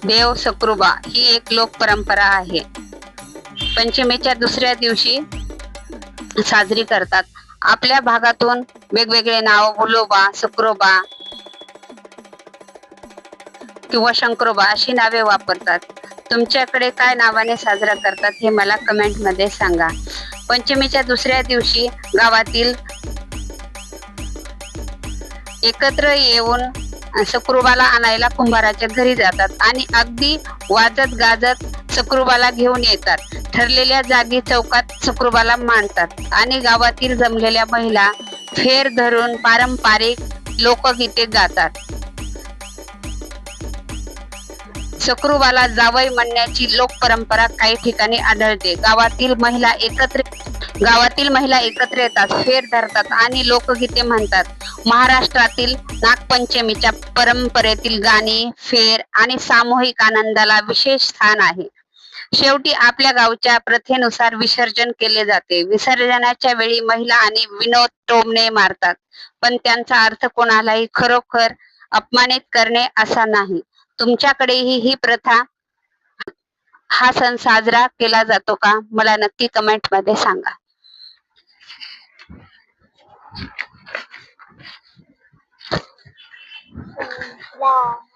देव सकृबा ही एक लोक परंपरा आहे. पंचमीच्या दुसऱ्या दिवशी साजरी करतात. आपल्या भागातून वेगवेगळे नाव भुलोबा, सकृबा किंवा शंकरोबा अशी नावे वापरतात. तुमच्याकडे काय नावाने साजरा करतात हे मला कमेंट मध्ये सांगा. पंचमीच्या दुसऱ्या दिवशी गावातील एकत्र येऊन सकृबाला आणायला कुंभाराच्या घरी जातात आणि अगदी वाजत गाजत सकृबाला घेऊन येतात. ठरलेल्या जागी चौकात सकृबाला मांडतात आणि गावातील जमलेल्या महिला फेर धरून पारंपरिक लोकगीते गातात. सकृबाला जावई म्हणण्याची लोक परंपरा काही ठिकाणी आढळते. गावातील महिला एकत्र येतात, फेर धरतात आणि लोकगीते म्हणतात. महाराष्ट्रातील नागपंचमीच्या परंपरेतील गाणी, फेर आणि सामूहिक आनंदाला विशेष स्थान आहे. शेवटी आपल्या गावच्या प्रथेनुसार विसर्जन केले जाते. विसर्जनाच्या वेळी महिला आणि विनोद टोमणे मारतात, पण त्यांचा अर्थ कोणालाही खरोखर अपमानित करणे असा नाही. तुमच्याकडेही ही प्रथा, हा सण साजरा केला जातो का? मला नक्की कमेंट मध्ये सांगा. Wow.